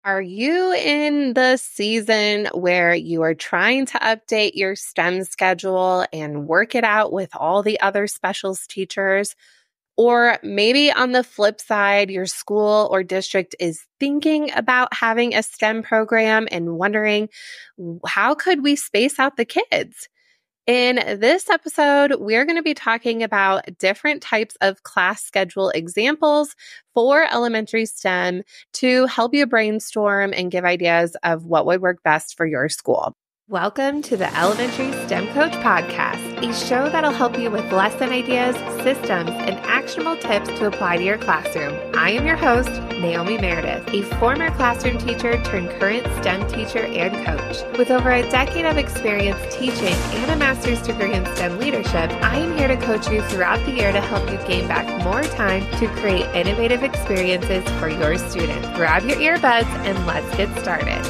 Are you in the season where you are trying to update your STEM schedule and work it out with all the other specials teachers? Or maybe on the flip side, your school or district is thinking about having a STEM program and wondering, how could we space out the kids? In this episode, we're going to be talking about different types of class schedule examples for elementary STEM to help you brainstorm and give ideas of what would work best for your school. Welcome to the Elementary STEM Coach Podcast, a show that'll help you with lesson ideas, systems, and actionable tips to apply to your classroom. I am your host, Naomi Meredith, a former classroom teacher turned current STEM teacher and coach. With over a decade of experience teaching and a master's degree in STEM leadership, I am here to coach you throughout the year to help you gain back more time to create innovative experiences for your students. Grab your earbuds and let's get started.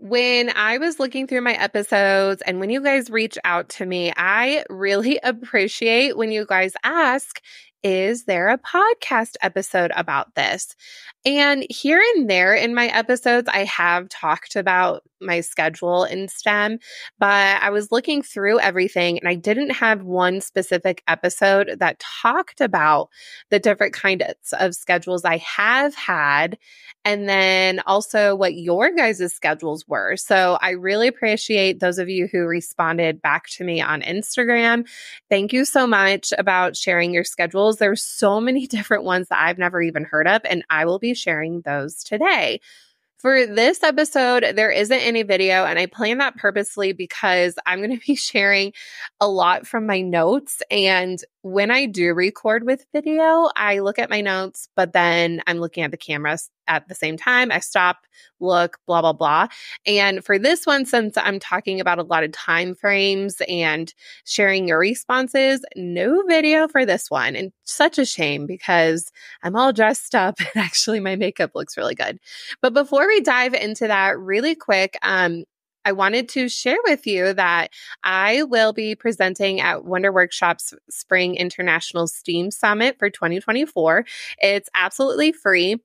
When I was looking through my episodes and when you guys reach out to me, I really appreciate when you guys ask, is there a podcast episode about this? And here and there in my episodes, I have talked about my schedule in STEM, but I was looking through everything and I didn't have one specific episode that talked about the different kinds of schedules I have had, and then also what your guys' schedules were. So I really appreciate those of you who responded back to me on Instagram. Thank you so much about sharing your schedules. There's so many different ones that I've never even heard of, and I will be sharing those today. For this episode, there isn't any video, and I plan that purposely because I'm going to be sharing a lot from my notes. And when I do record with video, I look at my notes, but then I'm looking at the cameras at the same time. I stop, look, blah, blah, blah. And for this one, since I'm talking about a lot of time frames and sharing your responses, no video for this one. And such a shame because I'm all dressed up and actually my makeup looks really good. But before we dive into that really quick, I wanted to share with you that I will be presenting at Wonder Workshop's Spring International STEAM Summit for 2024. It's absolutely free.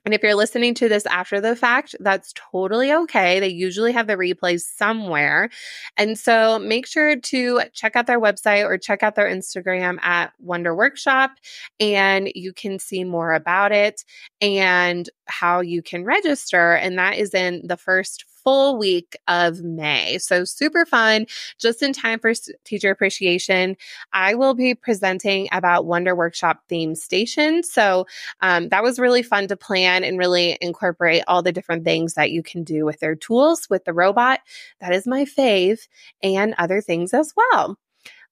And if you're listening to this after the fact, that's totally okay. They usually have the replays somewhere. And so make sure to check out their website or check out their Instagram at Wonder Workshop, and you can see more about it and how you can register. And that is in the first full week of May. So super fun, just in time for Teacher Appreciation. I will be presenting about Wonder Workshop themed stations. So that was really fun to plan and really incorporate all the different things that you can do with their tools, with the robot. That is my fave, and other things as well.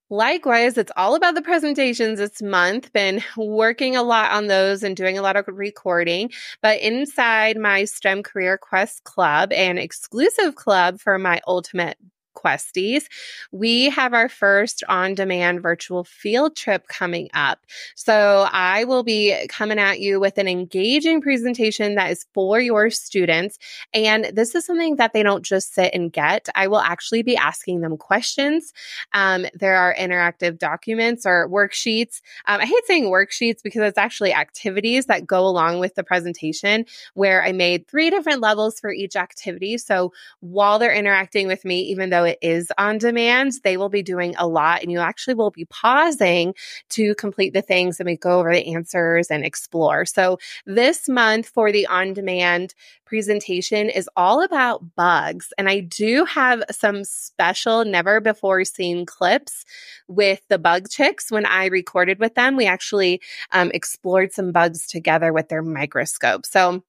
Likewise, it's all about the presentations this month. Been working a lot on those and doing a lot of recording. But inside my STEM Career Quest Club, an exclusive club for my ultimate Questies, we have our first on-demand virtual field trip coming up. So I will be coming at you with an engaging presentation that is for your students. And this is something that they don't just sit and get. I will actually be asking them questions. There are interactive documents or worksheets. I hate saying worksheets because it's actually activities that go along with the presentation, where I made 3 different levels for each activity. So while they're interacting with me, even though it is on demand, they will be doing a lot, and you actually will be pausing to complete the things and we go over the answers and explore. So this month for the on-demand presentation is all about bugs. And I do have some special never before seen clips with the bug chicks. When I recorded with them, we actually explored some bugs together with their microscope. So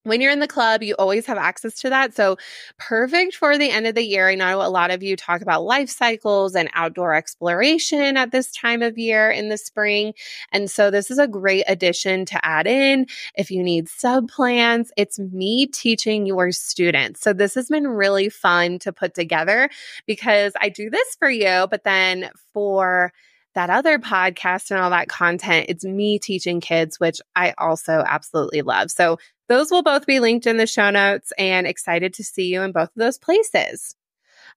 when you're in the club, you always have access to that. So perfect for the end of the year. I know a lot of you talk about life cycles and outdoor exploration at this time of year in the spring. And so this is a great addition to add in. If you need sub plans, it's me teaching your students. So this has been really fun to put together because I do this for you, but then for that other podcast and all that content, it's me teaching kids, which I also absolutely love. So those will both be linked in the show notes, and excited to see you in both of those places.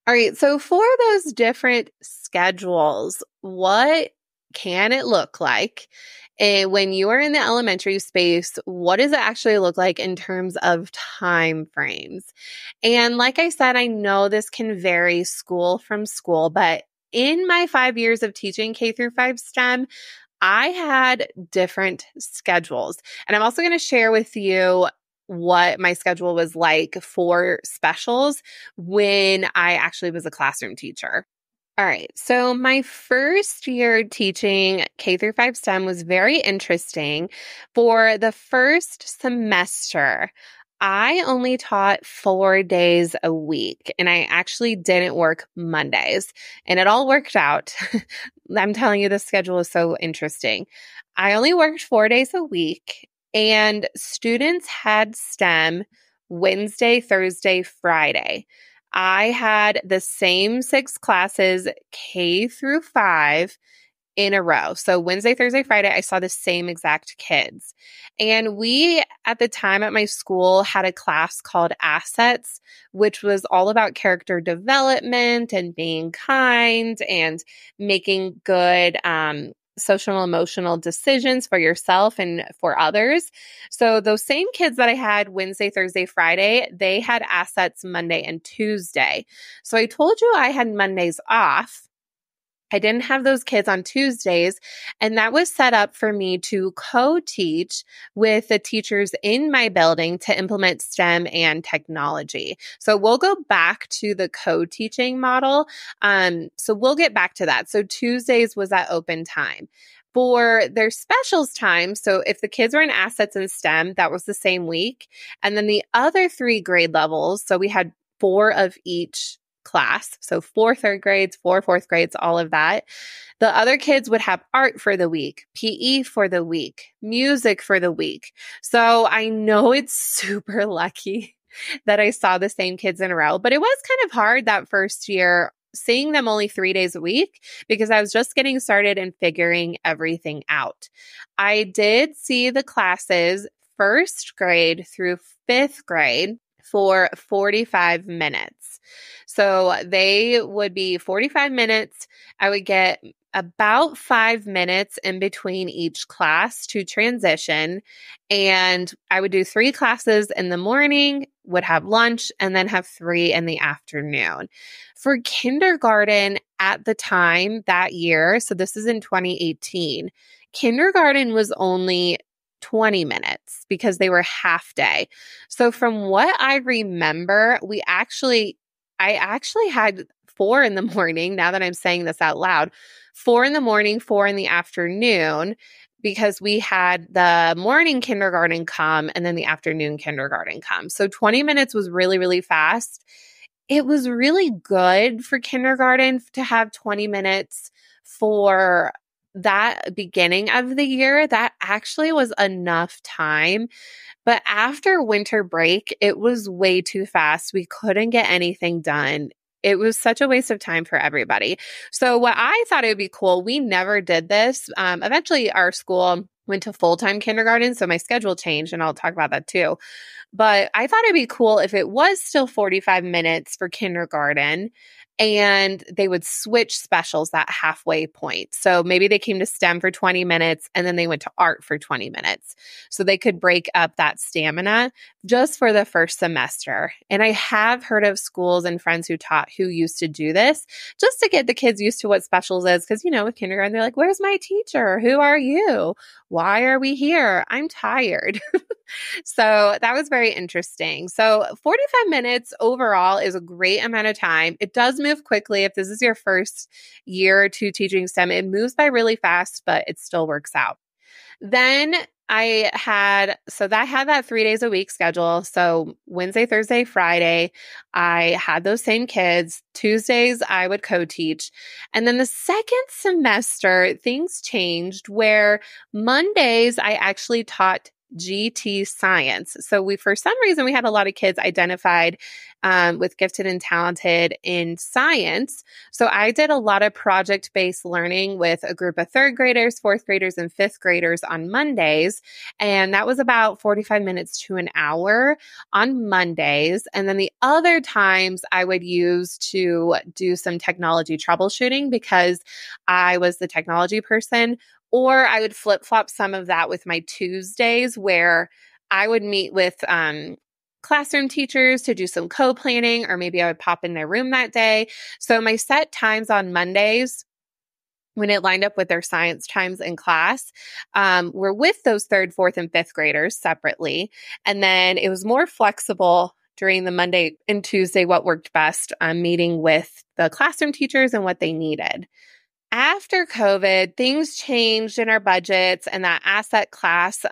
All right. So for those different schedules, what can it look like? And when you are in the elementary space, what does it actually look like in terms of time frames? And like I said, I know this can vary school from school, but in my 5 years of teaching K through 5 STEM, I had different schedules. And I'm also going to share with you what my schedule was like for specials when I actually was a classroom teacher. All right. So my first year teaching K through 5 STEM was very interesting. For the first semester, I only taught 4 days a week, and I actually didn't work Mondays, and it all worked out. I'm telling you, the schedule is so interesting. I only worked 4 days a week, and students had STEM Wednesday, Thursday, Friday. I had the same 6 classes, K through 5, in a row. So Wednesday, Thursday, Friday, I saw the same exact kids. And we, at the time at my school, had a class called Assets, which was all about character development and being kind and making good, social emotional decisions for yourself and for others. So those same kids that I had Wednesday, Thursday, Friday, they had Assets Monday and Tuesday. So I told you I had Mondays off. I didn't have those kids on Tuesdays, and that was set up for me to co-teach with the teachers in my building to implement STEM and technology. So we'll go back to the co-teaching model. So we'll get back to that. So Tuesdays was that open time. For their specials time, so if the kids were in Assets in STEM, that was the same week. And then the other 3 grade levels, so we had 4 of each class. So 4 third grades, 4 fourth grades, all of that. The other kids would have art for the week, PE for the week, music for the week. So I know it's super lucky that I saw the same kids in a row, but it was kind of hard that first year seeing them only 3 days a week because I was just getting started and figuring everything out. I did see the classes 1st grade through 5th grade for 45 minutes. So they would be 45 minutes. I would get about 5 minutes in between each class to transition. And I would do 3 classes in the morning, would have lunch, and then have 3 in the afternoon. For kindergarten at the time that year, so this is in 2018, kindergarten was only 20 minutes because they were half day. So from what I remember, I actually had 4 in the morning, now that I'm saying this out loud, 4 in the morning, 4 in the afternoon, because we had the morning kindergarten come and then the afternoon kindergarten come. So 20 minutes was really, really fast. It was really good for kindergarten to have 20 minutes for that beginning of the year. That actually was enough time. But after winter break, it was way too fast. We couldn't get anything done. It was such a waste of time for everybody. So what I thought it would be cool, we never did this. Eventually our school went to full-time kindergarten, so my schedule changed, and I'll talk about that too. But I thought it'd be cool if it was still 45 minutes for kindergarten and they would switch specials that halfway point. So maybe they came to STEM for 20 minutes and then they went to art for 20 minutes. So they could break up that stamina just for the first semester. And I have heard of schools and friends who taught who used to do this just to get the kids used to what specials is. Because, with kindergarten, they're like, where's my teacher? Who are you? Why are we here? I'm tired. So that was very interesting. So 45 minutes overall is a great amount of time. It does move quickly. If this is your first year or 2 teaching STEM, it moves by really fast, but it still works out. Then I had that 3 days a week schedule. So Wednesday, Thursday, Friday, I had those same kids. Tuesdays, I would co-teach. And then the second semester, things changed where Mondays, I actually taught GT Science. So for some reason, we had a lot of kids identified with gifted and talented in science. So I did a lot of project-based learning with a group of third graders, fourth graders, and fifth graders on Mondays. And that was about 45 minutes to an hour on Mondays. And then the other times I would use to do some technology troubleshooting because I was the technology person. Or I would flip-flop some of that with my Tuesdays where I would meet with classroom teachers to do some co-planning, or maybe I would pop in their room that day. So my set times on Mondays, when it lined up with their science times in class, were with those third, fourth, and fifth graders separately. And then it was more flexible during the Monday and Tuesday, what worked best, meeting with the classroom teachers and what they needed. After COVID, things changed in our budgets and that asset class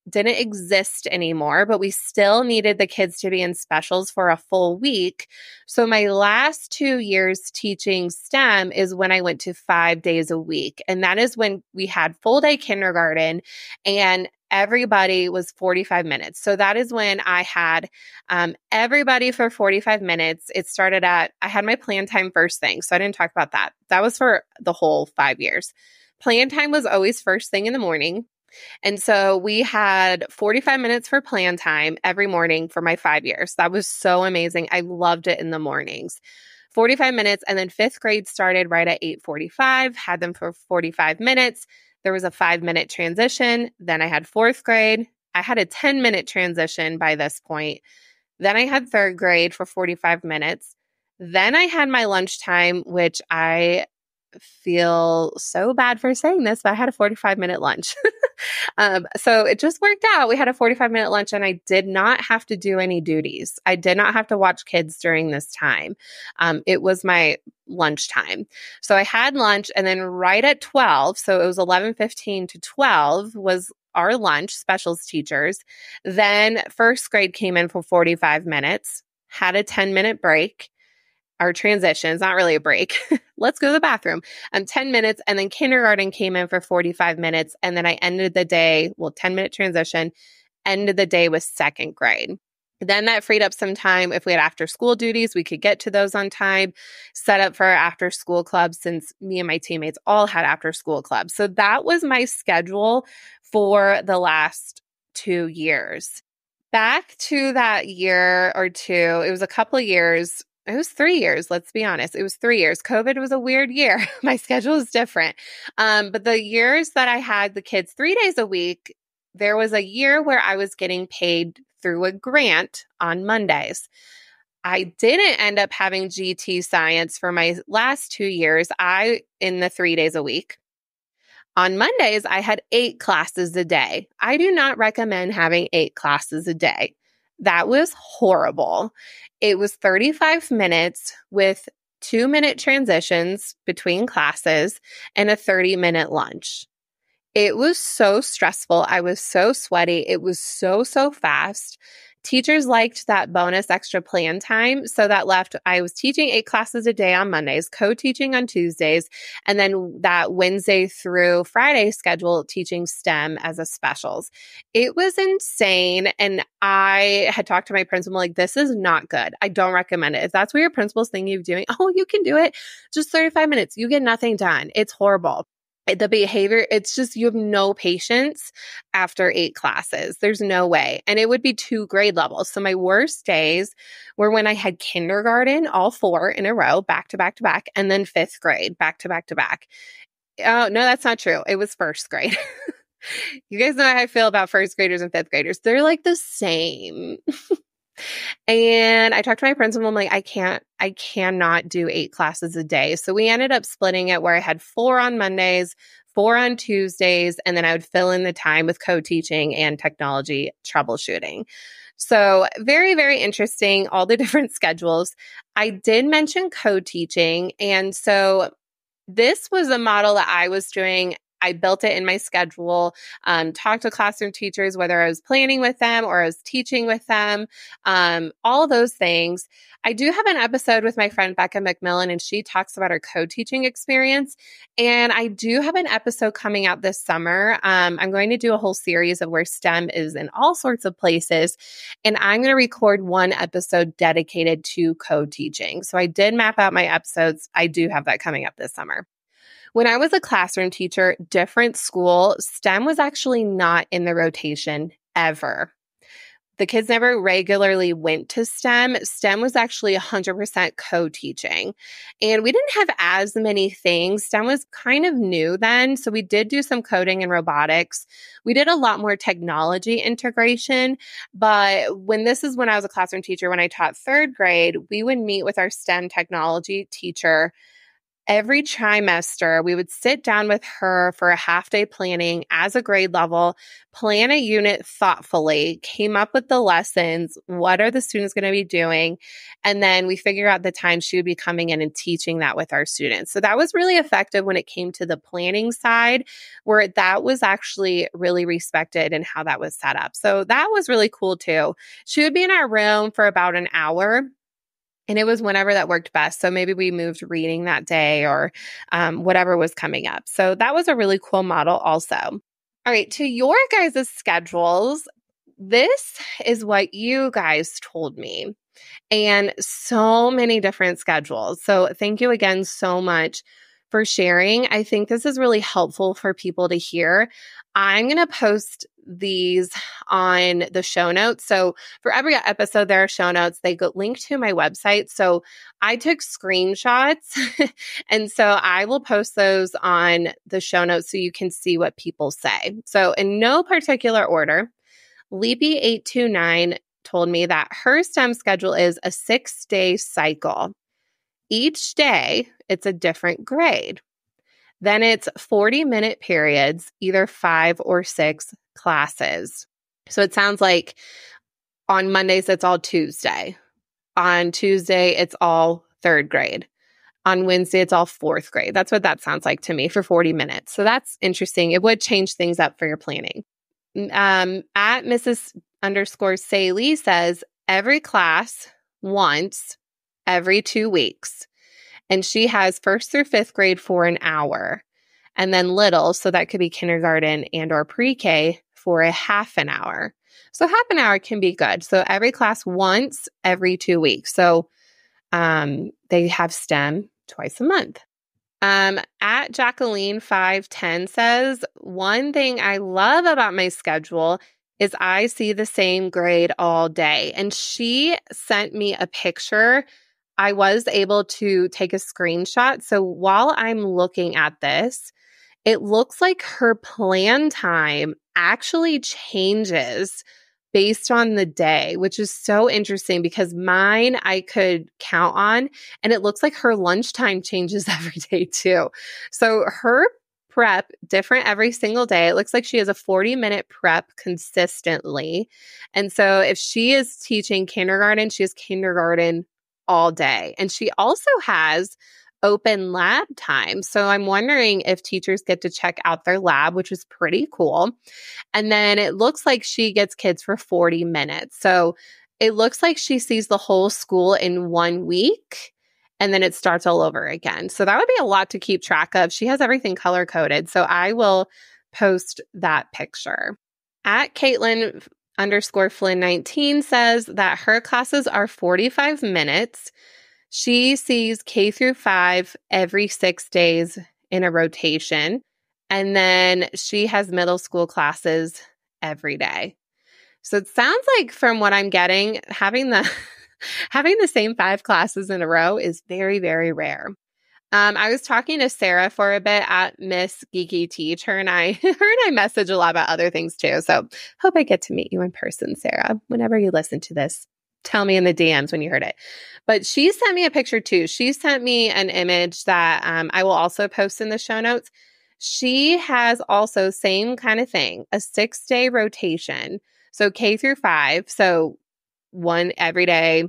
didn't exist anymore, but we still needed the kids to be in specials for a full week. So my last 2 years teaching STEM is when I went to 5 days a week. And that is when we had full day kindergarten and everybody was 45 minutes. So that is when I had everybody for 45 minutes. It started I had my plan time first thing. So I didn't talk about that. That was for the whole 5 years. Plan time was always first thing in the morning. And so we had 45 minutes for plan time every morning for my 5 years. That was so amazing. I loved it in the mornings. 45 minutes. And then fifth grade started right at 8:45, had them for 45 minutes. There was a 5-minute transition. Then I had fourth grade. I had a 10-minute transition by this point. Then I had third grade for 45 minutes. Then I had my lunchtime, which I feel so bad for saying this, but I had a 45-minute lunch. So it just worked out. We had a 45-minute lunch and I did not have to do any duties. I did not have to watch kids during this time. It was my lunchtime. So I had lunch and then right at 12, so it was 11:15 to 12 was our lunch, specials teachers. Then first grade came in for 45 minutes, had a 10-minute break. Our transition is not really a break. Let's go to the bathroom. 10 minutes. And then kindergarten came in for 45 minutes. And then I ended the day, 10-minute transition, ended the day with second grade. Then that freed up some time. If we had after school duties, we could get to those on time, set up for our after school club since me and my teammates all had after school clubs. So that was my schedule for the last 2 years. Back to that year or two, it was a couple of years. It was 3 years, let's be honest. It was 3 years. COVID was a weird year. My schedule is different. But the years that I had the kids 3 days a week, there was a year where I was getting paid through a grant on Mondays. I didn't end up having GT Science for my last 2 years. In the 3 days a week. On Mondays, I had 8 classes a day. I do not recommend having 8 classes a day. That was horrible. It was 35 minutes with 2-minute transitions between classes and a 30-minute lunch. It was so stressful. I was so sweaty. It was so fast. Teachers liked that bonus extra plan time. So that left, I was teaching 8 classes a day on Mondays, co-teaching on Tuesdays, and then that Wednesday through Friday schedule teaching STEM as a specials. It was insane. And I had talked to my principal, like, this is not good. I don't recommend it. If that's what your principal's thinking of doing, you can do it. Just 35 minutes. You get nothing done. It's horrible. The behavior, it's just, you have no patience after 8 classes. There's no way. And it would be 2 grade levels. So my worst days were when I had kindergarten, all 4 in a row, back to back to back, and then 5th grade, back to back to back. Oh, no, that's not true. It was 1st grade. You guys know how I feel about 1st graders and 5th graders. They're like the same. And I talked to my principal. I'm like, I cannot do 8 classes a day. So we ended up splitting it where I had 4 on Mondays, 4 on Tuesdays, and then I would fill in the time with co-teaching and technology troubleshooting. So very, very interesting, all the different schedules. I did mention co-teaching. And so this was a model that I was doing. I built it in my schedule, talked to classroom teachers, whether I was planning with them or I was teaching with them, all those things. I do have an episode with my friend Becca McMillan, and she talks about her co-teaching experience. And I do have an episode coming out this summer. I'm going to do a whole series of where STEM is in all sorts of places. And I'm going to record one episode dedicated to co-teaching. So I did map out my episodes. I do have that coming up this summer. When I was a classroom teacher, different school, STEM was actually not in the rotation ever. The kids never regularly went to STEM. STEM was actually 100% co-teaching. And we didn't have as many things. STEM was kind of new then. So we did do some coding and robotics. We did a lot more technology integration. But when I was a classroom teacher, when I taught third grade, we would meet with our STEM technology teacher. Every trimester, we would sit down with her for a half-day planning as a grade level, plan a unit thoughtfully, came up with the lessons, what are the students going to be doing, and then we figure out the time she would be coming in and teaching that with our students. So that was really effective when it came to the planning side, where that was actually really respected in how that was set up. So that was really cool too. She would be in our room for about an hour. And it was whenever that worked best. So maybe we moved reading that day or whatever was coming up. So that was a really cool model also. All right, to your guys' schedules, this is what you guys told me. And so many different schedules. So thank you again so much for sharing. I think this is really helpful for people to hear. I'm going to post these on the show notes. So for every episode, there are show notes. They go link to my website. So I took screenshots and so I will post those on the show notes so you can see what people say. So in no particular order, Leapy829 told me that her STEM schedule is a 6-day cycle. Each day, it's a different grade. Then it's 40-minute periods, either 5 or 6 classes. So it sounds like on Mondays, it's all Tuesday. On Tuesday, it's all third grade. On Wednesday, it's all fourth grade. That's what that sounds like to me for 40 minutes. So that's interesting. It would change things up for your planning. At Mrs_Saley says, every class once every 2 weeks. And she has 1st through 5th grade for an hour. And then little, so that could be kindergarten and or pre-K for a half an hour. So half an hour can be good. So every class once every 2 weeks. So they have STEM twice a month. At Jacqueline510 says, one thing I love about my schedule is I see the same grade all day. And she sent me a picture. I was able to take a screenshot. So while I'm looking at this, it looks like her plan time actually changes based on the day, which is so interesting because mine I could count on, and it looks like her lunchtime changes every day too. So her prep different every single day. It looks like she has a 40-minute prep consistently. And so if she is teaching kindergarten, she has kindergarten all day. And she also has open lab time. So I'm wondering if teachers get to check out their lab, which is pretty cool. And then it looks like she gets kids for 40 minutes. So it looks like she sees the whole school in 1 week and then it starts all over again. So that would be a lot to keep track of. She has everything color coded. So I will post that picture. At Caitlin_Flynn19 says that her classes are 45 minutes. She sees K through 5 every 6 days in a rotation. And then she has middle school classes every day. So it sounds like from what I'm getting, having the same 5 classes in a row is very, very rare. I was talking to Sarah for a bit at Miss Geeky Teach. Her and I message a lot about other things too. So hope I get to meet you in person, Sarah, whenever you listen to this. Tell me in the DMs when you heard it. But she sent me a picture too. She sent me an image that I will also post in the show notes. She has also same kind of thing, a 6-day rotation. So K through 5. So one every day,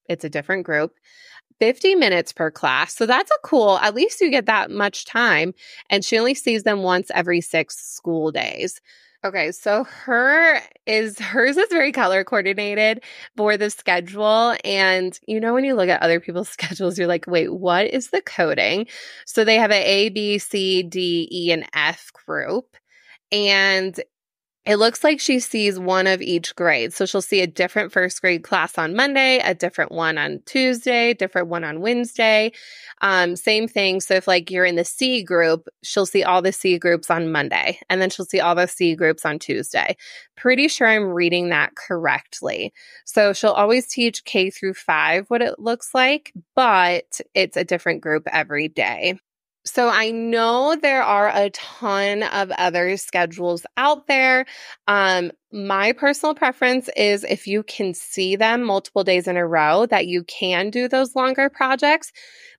it's a different group. 50 minutes per class. So that's a cool, at least you get that much time. And she only sees them once every 6 school days. Okay, so hers is very color coordinated for the schedule. And when you look at other people's schedules, you're like, wait, what is the coding? So they have an A, B, C, D, E, and F group. And it looks like she sees one of each grade. So she'll see a different first grade class on Monday, a different one on Tuesday, different one on Wednesday. Same thing. So if you're in the C group, she'll see all the C groups on Monday, and then she'll see all the C groups on Tuesday. Pretty sure I'm reading that correctly. So she'll always teach K through 5 what it looks like, but it's a different group every day. So I know there are a ton of other schedules out there. My personal preference is if you can see them multiple days in a row, that you can do those longer projects.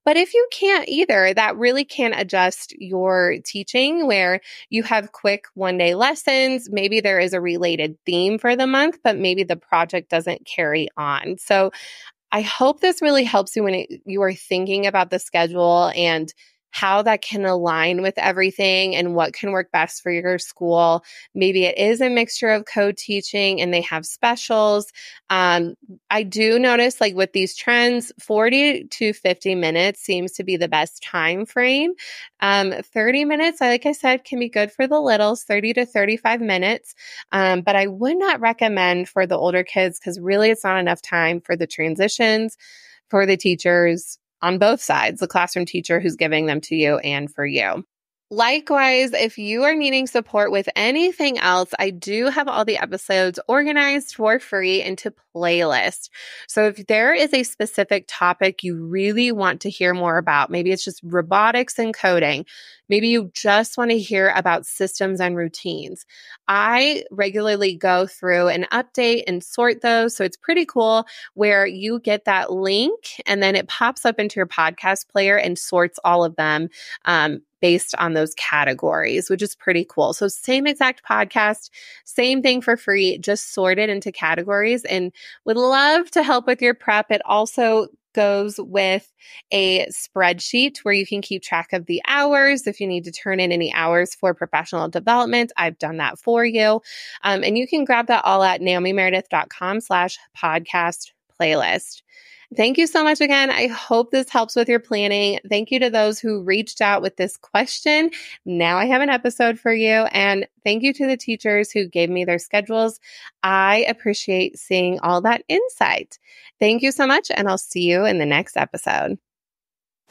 But if you can't either, that really can adjust your teaching where you have quick one-day lessons. Maybe there is a related theme for the month, but maybe the project doesn't carry on. So I hope this really helps you when you are thinking about the schedule and how that can align with everything and what can work best for your school. Maybe it is a mixture of co-teaching and they have specials. I do notice with these trends, 40 to 50 minutes seems to be the best time frame. 30 minutes, like I said, can be good for the littles, 30 to 35 minutes. But I would not recommend for the older kids because really it's not enough time for the transitions, for the teachers, on both sides, the classroom teacher who's giving them to you and for you. Likewise, if you are needing support with anything else, I do have all the episodes organized for free into playlists. So if there is a specific topic you really want to hear more about, maybe it's just robotics and coding, maybe you just want to hear about systems and routines, I regularly go through and update and sort those. So it's pretty cool where you get that link and then it pops up into your podcast player and sorts all of them based on those categories, which is pretty cool. So same exact podcast, same thing for free, just sorted into categories, and would love to help with your prep. It also goes with a spreadsheet where you can keep track of the hours. If you need to turn in any hours for professional development, I've done that for you. And you can grab that all at naomimeredith.com/podcast playlist. Thank you so much again. I hope this helps with your planning. Thank you to those who reached out with this question. Now I have an episode for you. And thank you to the teachers who gave me their schedules. I appreciate seeing all that insight. Thank you so much, and I'll see you in the next episode.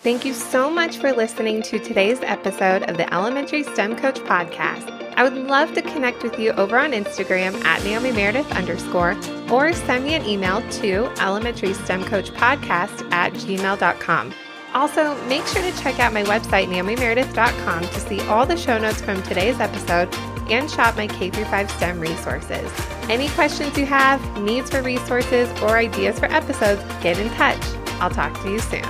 Thank you so much for listening to today's episode of the Elementary STEM Coach Podcast. I would love to connect with you over on Instagram at @NaomiMeredith_ or send me an email to elementarystemcoachpodcast@gmail.com. Also, make sure to check out my website, naomimeredith.com, to see all the show notes from today's episode and shop my K-5 STEM resources. Any questions you have, needs for resources, or ideas for episodes, get in touch. I'll talk to you soon.